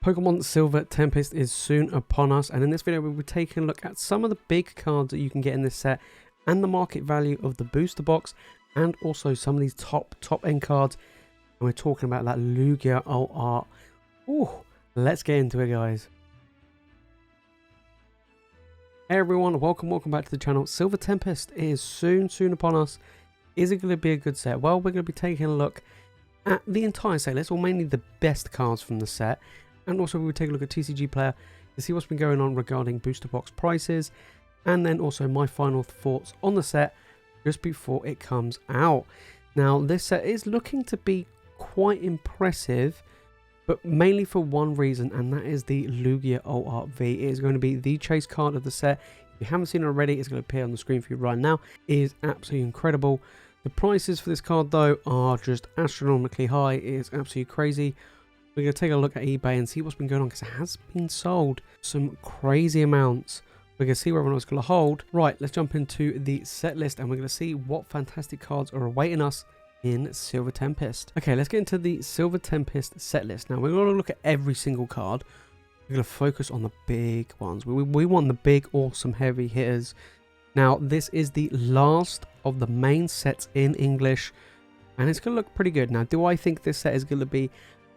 Pokemon Silver Tempest is soon upon us, and in this video we'll be taking a look at some of the big cards that you can get in this set and the market value of the booster box, and also some of these top end cards. And we're talking about that Lugia alt art. Ooh, let's get into it, guys. Hey everyone, welcome back to the channel. Silver Tempest is soon upon us. Is it going to be a good set? Well, we're going to be taking a look at the entire set list, or mainly the best cards from the set. And also we'll take a look at TCG Player to see what's been going on regarding booster box prices. And then also my final thoughts on the set just before it comes out. Now this set is looking to be quite impressive, but mainly for one reason, and that is the Lugia Alt Art V. It is going to be the chase card of the set. If you haven't seen it already, it's going to appear on the screen for you right now. It is absolutely incredible. The prices for this card though are just astronomically high. It is absolutely crazy. We're going to take a look at eBay and see what's been going on, because it has been sold some crazy amounts. We're going to see where everyone's going to hold. Right, let's jump into the set list and we're going to see what fantastic cards are awaiting us in Silver Tempest. Okay, let's get into the Silver Tempest set list. Now, we're going to look at every single card. We're going to focus on the big ones. We want the big, awesome, heavy hitters. Now, this is the last of the main sets in English, and it's going to look pretty good. Now, do I think this set is going to be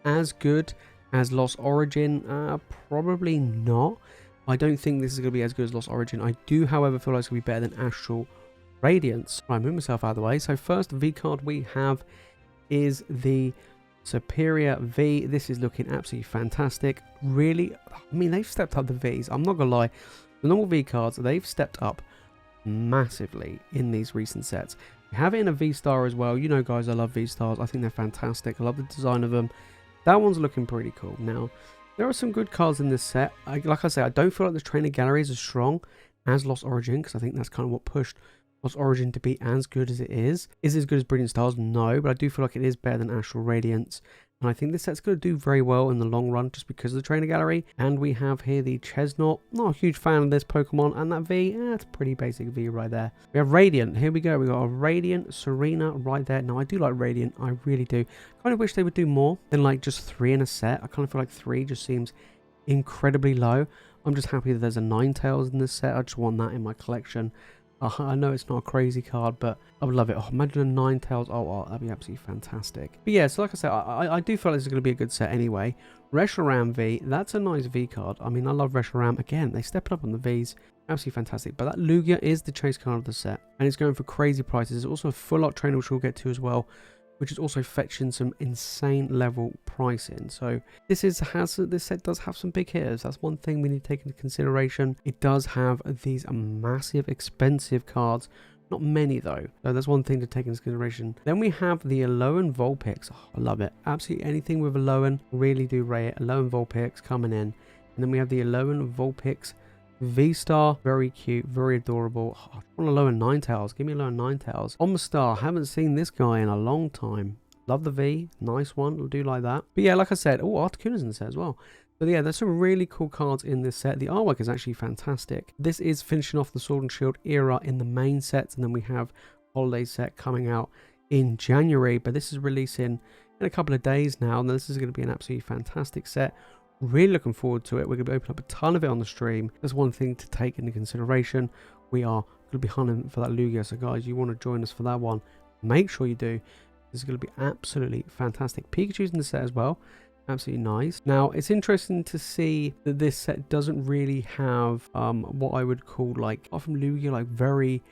as good as Lost Origin? Probably not. I don't think this is going to be as good as Lost Origin. I do, however, feel like it's going to be better than Astral Radiance. Right, move myself out of the way. So first V card we have is the Superior V. This is looking absolutely fantastic. Really, I mean, they've stepped up the Vs. I'm not going to lie. The normal V cards, they've stepped up massively in these recent sets. We have it in a Vstar as well. You know, guys, I love Vstars. I think they're fantastic. I love the design of them. That one's looking pretty cool. Now, there are some good cards in this set. Like I say, I don't feel like the trainer gallery is as strong as Lost Origin, because I think that's kind of what pushed Lost Origin to be as good as it is. Is it as good as Brilliant Stars? No, but I do feel like it is better than Astral Radiance. And I think this set's going to do very well in the long run just because of the trainer gallery. And we have here the Chesnaught. Not a huge fan of this Pokemon. And that V, it's a pretty basic V right there. We have Radiant. Here we go. We got a Radiant Serena right there. Now, I do like Radiant. I really do. Kind of wish they would do more than like just 3 in a set. I kind of feel like 3 just seems incredibly low. I'm just happy that there's a Ninetales in this set. I just want that in my collection. I know it's not a crazy card, but I would love it. Oh, imagine a Ninetales alt art. That'd be absolutely fantastic. But yeah, so like I said, I do feel like this is going to be a good set anyway. Reshiram V, that's a nice V card. I mean, I love Reshiram. Again, they stepped up on the Vs. Absolutely fantastic. But that Lugia is the chase card of the set, and it's going for crazy prices. There's also a full art trainer, which we'll get to as well, which is also fetching some insane level pricing. So this set does have some big hitters. That's one thing we need to take into consideration. It does have these massive expensive cards. Not many though. So that's one thing to take into consideration. Then we have the Alolan Vulpix. Oh, I love it. Absolutely anything with Alolan, really do rate it. Alolan Vulpix coming in. And then we have the Alolan Vulpix Vstar, very cute, very adorable. Oh, I want a Alolan Ninetales. Give me a Alolan Ninetales. Vstar, haven't seen this guy in a long time. Love the V, nice one. We'll do like that. But yeah, like I said, oh, Articuno's in the set as well. But yeah, there's some really cool cards in this set. The artwork is actually fantastic. This is finishing off the Sword and Shield era in the main sets, and then we have Holiday set coming out in January. But this is releasing in a couple of days now, and this is going to be an absolutely fantastic set. Really looking forward to it. We're going to open up a ton of it on the stream. There's one thing to take into consideration. We are going to be hunting for that Lugia. So guys, you want to join us for that one, make sure you do. This is going to be absolutely fantastic. Pikachu's in the set as well. Absolutely nice. Now, it's interesting to see that this set doesn't really have what I would call, like, apart from Lugia, like very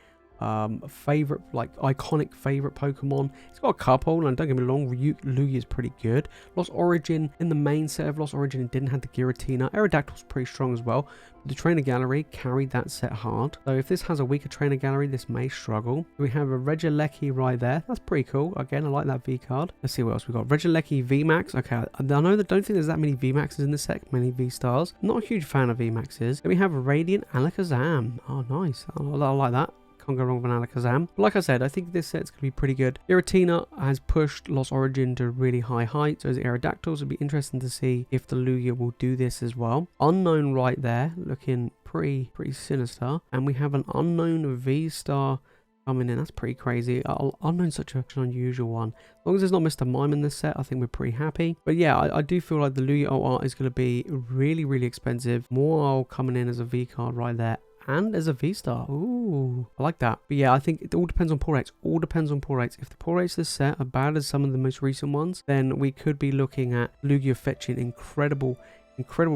favorite, like iconic favorite Pokemon. It's got a couple, and don't get me wrong, Lugia is pretty good. Lost Origin, in the main set of Lost Origin, it didn't have the Giratina. Aerodactyl's pretty strong as well. The trainer gallery carried that set hard. So if this has a weaker trainer gallery, this may struggle. We have a Regieleki right there. That's pretty cool. Again, I like that V card. Let's see what else we got. Regieleki VMAX. Okay, I know that, don't think there's that many VMAXs in this set, many V-Stars. Not a huge fan of VMAXs. Then we have Radiant Alakazam. Oh, nice. I like that. Can't go wrong with an Alakazam. But like I said, I think this set's going to be pretty good. Giratina has pushed Lost Origin to really high heights. So the Aerodactyls. It'll be interesting to see if the Lugia will do this as well. Unknown right there, looking pretty sinister. And we have an Unknown V-Star coming in. That's pretty crazy. Unknown, such an unusual one. As long as there's not Mr. Mime in this set, I think we're pretty happy. But yeah, I do feel like the Lugia alt art is going to be really, really expensive. More coming in as a V card right there. And as a Vstar. Ooh, I like that. But yeah, I think it all depends on pull rates. All depends on pull rates. If the pull rates of this set are bad as some of the most recent ones, then we could be looking at Lugia fetching incredible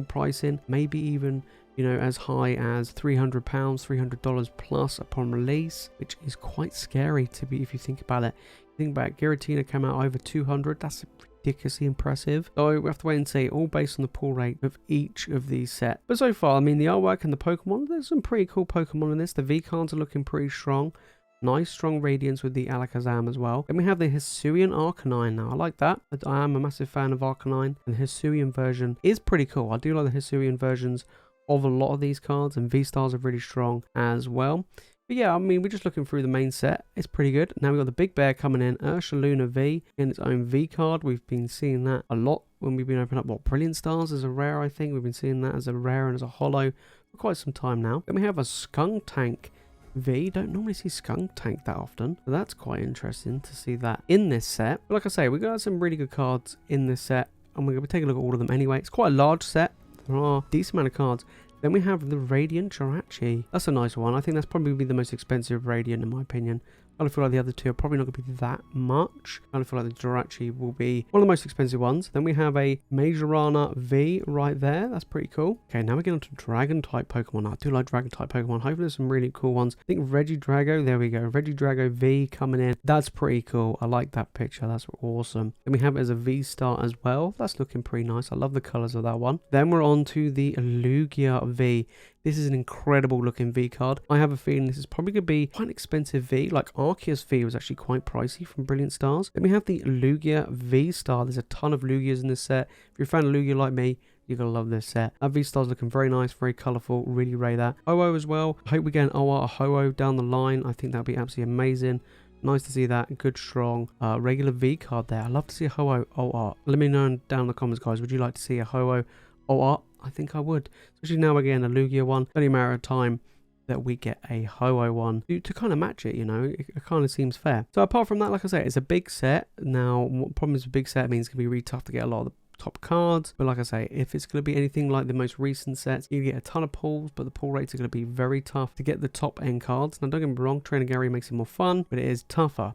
pricing. Maybe even, you know, as high as £300, $300 plus upon release, which is quite scary to be if you think about it. You think about it, Giratina came out over 200. That's ridiculously impressive. So we have to wait and see, all based on the pull rate of each of these sets. But so far, I mean, the artwork and the Pokemon, there's some pretty cool Pokemon in this. The V cards are looking pretty strong. Nice strong Radiance with the Alakazam as well. Then we have the Hisuian Arcanine now. I like that. I am a massive fan of Arcanine, and the Hisuian version is pretty cool. I do like the Hisuian versions of a lot of these cards, and V-Stars are really strong as well. But yeah, I mean, we're just looking through the main set. It's pretty good. Now we've got the Big Bear coming in. Ursaluna V in its own V card. We've been seeing that a lot when we've been opening up, what, Brilliant Stars as a rare, I think. We've been seeing that as a rare and as a holo for quite some time now. Then we have a Skuntank V. Don't normally see Skuntank that often, so that's quite interesting to see that in this set. But like I say, we've got some really good cards in this set, and we're going to be taking a look at all of them anyway. It's quite a large set. There are a decent amount of cards. Then we have the Radiant Jirachi. That's a nice one. I think that's probably the most expensive Radiant in my opinion. I feel like the other two are probably not going to be that much. I feel like the Jirachi will be one of the most expensive ones. Then we have a Majorana V right there. That's pretty cool. Okay, now we're getting on to Dragon-type Pokemon. I do like Dragon-type Pokemon. Hopefully there's some really cool ones. I think Regidrago, there we go. Regidrago V coming in. That's pretty cool. I like that picture. That's awesome. Then we have it as a V-Star as well. That's looking pretty nice. I love the colors of that one. Then we're on to the Lugia V. This is an incredible looking V card. I have a feeling this is probably going to be quite an expensive V. Like Arceus V was actually quite pricey from Brilliant Stars. Then we have the Lugia V-Star. There's a ton of Lugias in this set. If you're a fan of Lugia like me, you're going to love this set. That V-Star's looking very nice, very colourful. Really rate that. Ho-Oh as well. I hope we get an OR, a Ho-Oh down the line. I think that'd be absolutely amazing. Nice to see that. Good, strong, regular V card there. I'd love to see a Ho-Oh OR. Let me know down in the comments, guys. Would you like to see a Ho-Oh OR? I think I would. Especially now we're getting a Lugia one. Only a matter of time that we get a Ho-Oh one to kind of match it, you know. It kind of seems fair. So apart from that, like I say, it's a big set. Now, what problem is a big set means it's going to be really tough to get a lot of the top cards. But like I say, if it's going to be anything like the most recent sets, you get a ton of pulls, but the pull rates are going to be very tough to get the top end cards. Now, don't get me wrong, Trainer Gary makes it more fun, but it is tougher.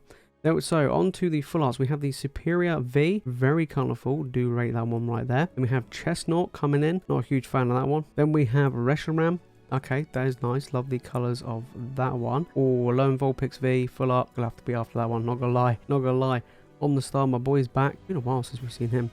So on to the full arts, we have the Superior V, very colourful, do rate that one right there. Then we have Chestnut coming in, not a huge fan of that one. Then we have Reshiram. Okay, that is nice, love the colours of that one. Oh, Lone Vulpix V, full art, gonna have to be after that one, not gonna lie. On the star, my boy's back, it's been a while since we've seen him.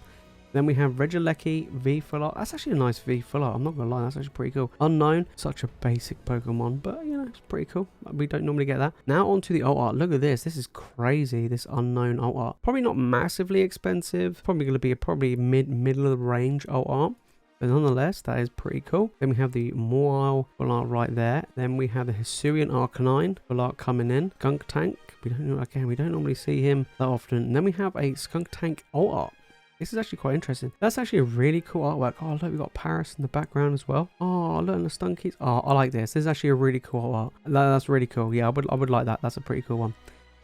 Then we have Regieleki V full art. That's actually a nice V full art. I'm not going to lie. That's actually pretty cool. Unknown. Such a basic Pokemon. But, you know, it's pretty cool. We don't normally get that. Now on to the alt art. Look at this. This is crazy. This unknown alt art. Probably not massively expensive. Probably going to be a middle of the range alt art. But nonetheless, that is pretty cool. Then we have the Mawile full art right there. Then we have the Hisuian Arcanine full art coming in. Skuntank. We don't normally see him that often. And then we have a Skuntank alt art. This is actually quite interesting. That's actually a really cool artwork. Oh, look, we've got Paris in the background as well. Oh, look, the Stunkies. Oh, I like this. This is actually a really cool art. That's really cool. Yeah, I would like that. That's a pretty cool one.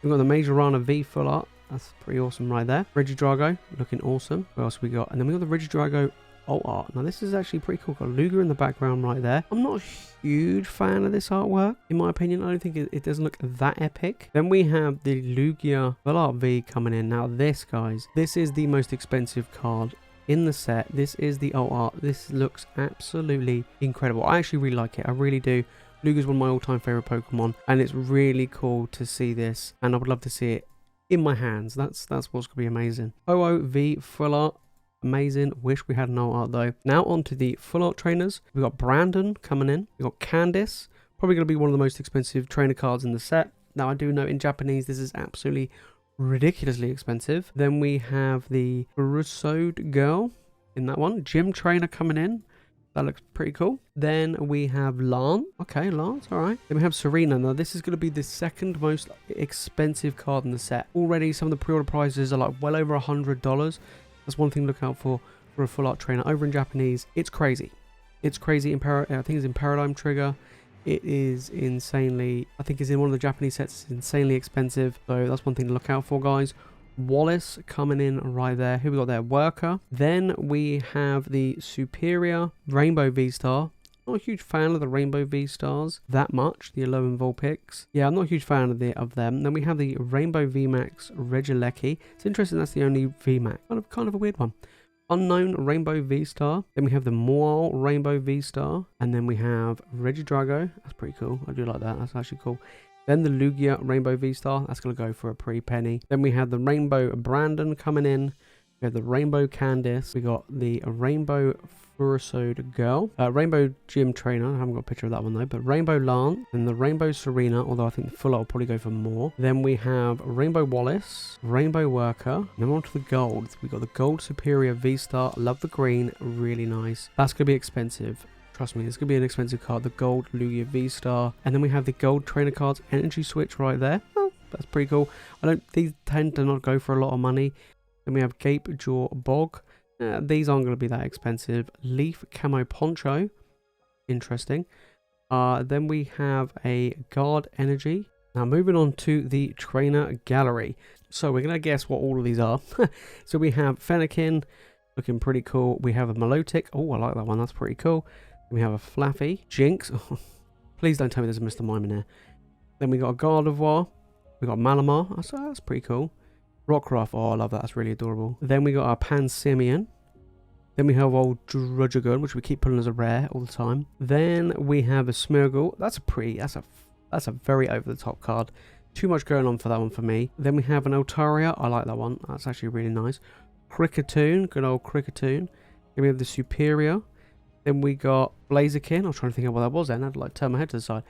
We've got the Majorana V full art. That's pretty awesome right there. Regidrago, looking awesome. What else we got? And then we got the Regidrago alt art. Now, this is actually pretty cool. Got Lugia in the background right there. I'm not a huge fan of this artwork, in my opinion. I don't think it doesn't look that epic. Then we have the Lugia full art V coming in. Now, this, guys, this is the most expensive card in the set. This is the alt art. This looks absolutely incredible. I actually really like it. I really do. Lugia's one of my all-time favorite Pokemon, and it's really cool to see this, and I would love to see it in my hands. That's what's going to be amazing. Ho-Oh V full art. Amazing. Wish we had an alt art though. Now on to the full art trainers. We've got Brandon coming in. We've got Candice. Probably going to be one of the most expensive trainer cards in the set. Now I do know in Japanese this is absolutely ridiculously expensive. Then we have the Brusode girl in that one. Gym trainer coming in. That looks pretty cool. Then we have Lance. Okay, Lance, alright. Then we have Serena. Now, this is going to be the second most expensive card in the set. Already, some of the pre-order prices are like well over $100. That's one thing to look out for a full art trainer. Over in Japanese, it's crazy. It's crazy. I think it's in Paradigm Trigger. It is insanely, I think it's in one of the Japanese sets, it's insanely expensive. So that's one thing to look out for, guys. Wallace coming in right there. Who we got there? Worker. Then we have the Superior Rainbow Vstar. Not a huge fan of the Rainbow Vstars that much, the 11 Vulpix. Yeah, I'm not a huge fan of them. Then we have the Rainbow VMAX Regieleki. It's interesting that's the only VMAX. Kind of a weird one. Unknown Rainbow V-Star. Then we have the Moal Rainbow V-Star. And then we have Regidrago. That's pretty cool. I do like that. That's actually cool. Then the Lugia Rainbow V-Star. That's going to go for a pretty penny. Then we have the Rainbow Brandon coming in. We have the Rainbow Candice. We got the Rainbow Furisode Girl. Rainbow Gym Trainer. I haven't got a picture of that one though. But Rainbow Lance. And the Rainbow Serena. Although I think the full art will probably go for more. Then we have Rainbow Wallace. Rainbow Worker. Then on to the gold. We got the Gold Superior V-Star. Love the green. Really nice. That's going to be expensive. Trust me, it's going to be an expensive card. The Gold Lugia V-Star. And then we have the Gold Trainer Cards Energy Switch right there. Oh, that's pretty cool. These tend to not go for a lot of money. Then we have Gape Jaw Bog. These aren't going to be that expensive. Leaf Camo Poncho. Interesting. Then we have a Guard Energy. Now moving on to the Trainer Gallery. So we're going to guess what all of these are. So we have Fennekin. Looking pretty cool. We have a Milotic. Oh, I like that one. That's pretty cool. We have a Flaffy. Jinx. Oh, please don't tell me there's a Mr. Mime in there. Then we got a Gardevoir. We got Malamar. That's pretty cool. Rockruff. Oh, I love that. That's really adorable. Then we got our Pansemian. Then we have old Drudgegon, which we keep pulling as a rare all the time. Then we have a Smeargle. That's a very over-the-top card. Too much going on for that one for me. Then we have an Altaria. I like that one. That's actually really nice. Cricketoon. Good old Cricketoon. Then we have the Superior. Then we got Blaziken. I was trying to think of what that was then. I had to like turn my head to the side.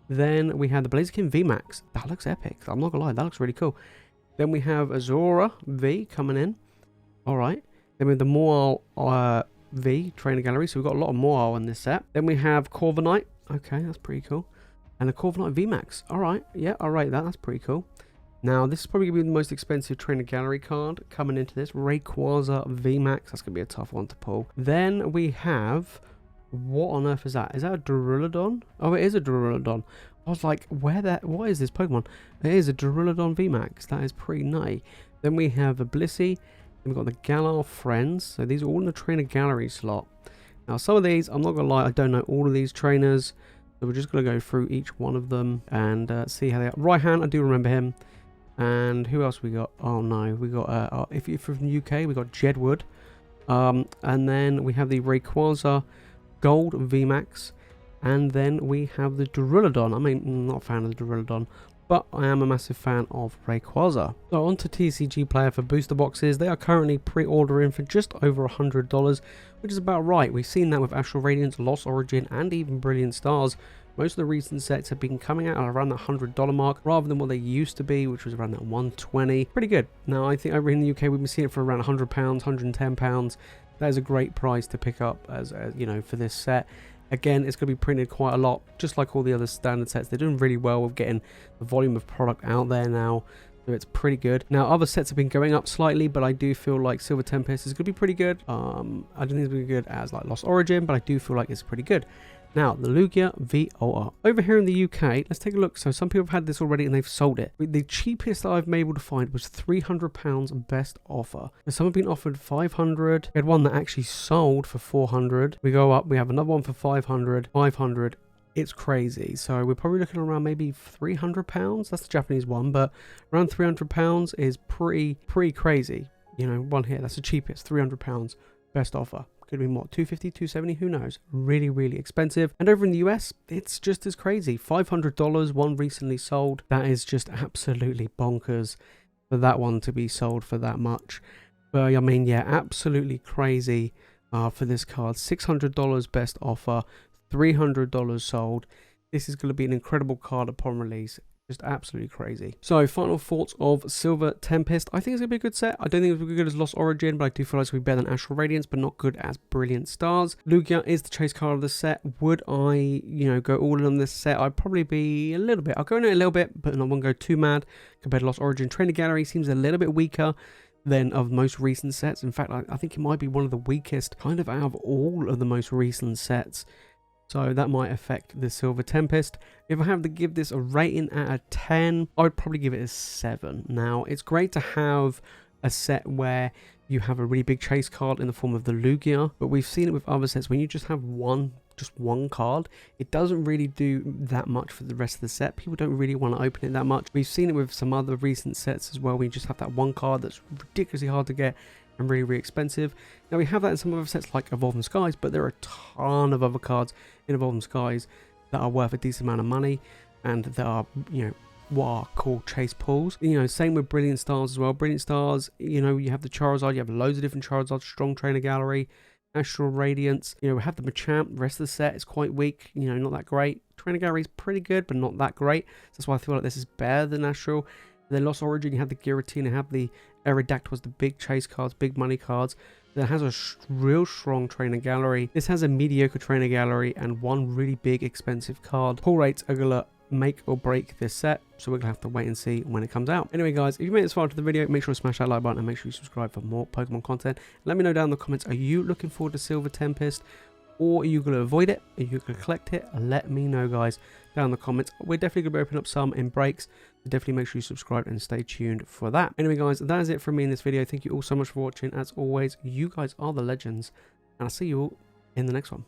Then we have the Blaziken VMAX. That looks epic. I'm not gonna lie. That looks really cool. Then we have Azora V coming in. Alright. Then we have the Moal V Trainer Gallery. So we've got a lot of Moal in this set. Then we have Corviknight. Okay, that's pretty cool. And a Corviknight VMAX. Alright. Yeah, I'll rate that. That's pretty cool. Now, this is probably going to be the most expensive Trainer Gallery card coming into this. Rayquaza VMAX. That's going to be a tough one to pull. Then we have... What on earth is that? Is that a Duraludon? Oh, it is a Duraludon. I was like, what is this Pokemon? It is a Duraludon VMAX. That is pretty nutty. Then we have a Blissey. Then we've got the Galar Friends. So these are all in the Trainer Gallery slot. Now, some of these, I'm not going to lie, I don't know all of these trainers. So we're just going to go through each one of them and see how they are. Raihan, I do remember him. And who else we got? Oh no, we got, if you're from the UK, we got Jedward. And then we have the Rayquaza Gold VMAX. And then we have the Duraludon. I mean, I'm not a fan of the Duraludon, but I am a massive fan of Rayquaza. So on to TCG Player for booster boxes. They are currently pre-ordering for just over $100, which is about right. We've seen that with Astral Radiance, Lost Origin, and even Brilliant Stars. Most of the recent sets have been coming out around the $100 mark rather than what they used to be, which was around that $120. Pretty good. Now, I think over in the UK, we've been seeing it for around £100, £110. That is a great price to pick up as you know, for this set. Again, it's going to be printed quite a lot, just like all the other standard sets. They're doing really well with getting the volume of product out there now. So it's pretty good. Now, other sets have been going up slightly, but I do feel like Silver Tempest is going to be pretty good. I don't think it's going to be good as like Lost Origin, but I do feel like it's pretty good. Now, the Lugia VOR. Over here in the UK, let's take a look. So some people have had this already and they've sold it. The cheapest that I've been able to find was £300 best offer. And some have been offered £500. We had one that actually sold for £400. We go up, we have another one for £500, £500. It's crazy. So we're probably looking around maybe £300. That's the Japanese one, but around £300 is pretty crazy. You know, one here, that's the cheapest, £300 best offer. Could be more, 250, 270, who knows? Really expensive. And over in the US, it's just as crazy. $500, one recently sold. That is just absolutely bonkers for that one to be sold for that much. But I mean, yeah, absolutely crazy for this card. $600 best offer, $300 sold. This is going to be an incredible card upon release. Just absolutely crazy. So, final thoughts of Silver Tempest. I think it's going to be a good set. I don't think it's going to be good as Lost Origin, but I do feel like it's going to be better than Astral Radiance, but not good as Brilliant Stars. Lugia is the chase card of the set. Would I, you know, go all in on this set? I'd probably be a little bit. I'll go in it a little bit, but I won't go too mad compared to Lost Origin. Trainer Gallery seems a little bit weaker than of most recent sets. In fact, I think it might be one of the weakest kind of out of all of the most recent sets. So that might affect the Silver Tempest. If I have to give this a rating out of 10, I would probably give it a 7. Now, it's great to have a set where you have a really big chase card in the form of the Lugia, but we've seen it with other sets when you just have just one card, it doesn't really do that much for the rest of the set. People don't really want to open it that much. We've seen it with some other recent sets as well, where you just have that one card that's ridiculously hard to get and really, really expensive. Now we have that in some other sets like Evolving Skies, but there are a ton of other cards in Evolving Skies that are worth a decent amount of money and that are, you know, what are called chase pulls. You know, same with Brilliant Stars as well. Brilliant Stars, you know, you have the Charizard, you have loads of different Charizards, strong trainer gallery, Astral Radiance, you know, we have the Machamp. The rest of the set is quite weak, you know, not that great. Trainer gallery is pretty good, but not that great. So that's why I feel like this is better than Astral. Then Lost Origin, you have the Giratina, you have the Aerodactyls, the big chase cards, big money cards. That has a real strong trainer gallery. This has a mediocre trainer gallery and one really big expensive card. Pull rates are gonna make or break this set, so we're gonna have to wait and see when it comes out. Anyway guys, if you made it this far to the video, make sure to smash that like button and make sure you subscribe for more Pokemon content. Let me know down in the comments, are you looking forward to Silver Tempest, or are you going to avoid it? Are you going to collect it? Let me know guys down in the comments. We're definitely going to be opening up some in breaks, so definitely make sure you subscribe and stay tuned for that. Anyway guys, that is it from me in this video. Thank you all so much for watching. As always, you guys are the legends, and I'll see you all in the next one.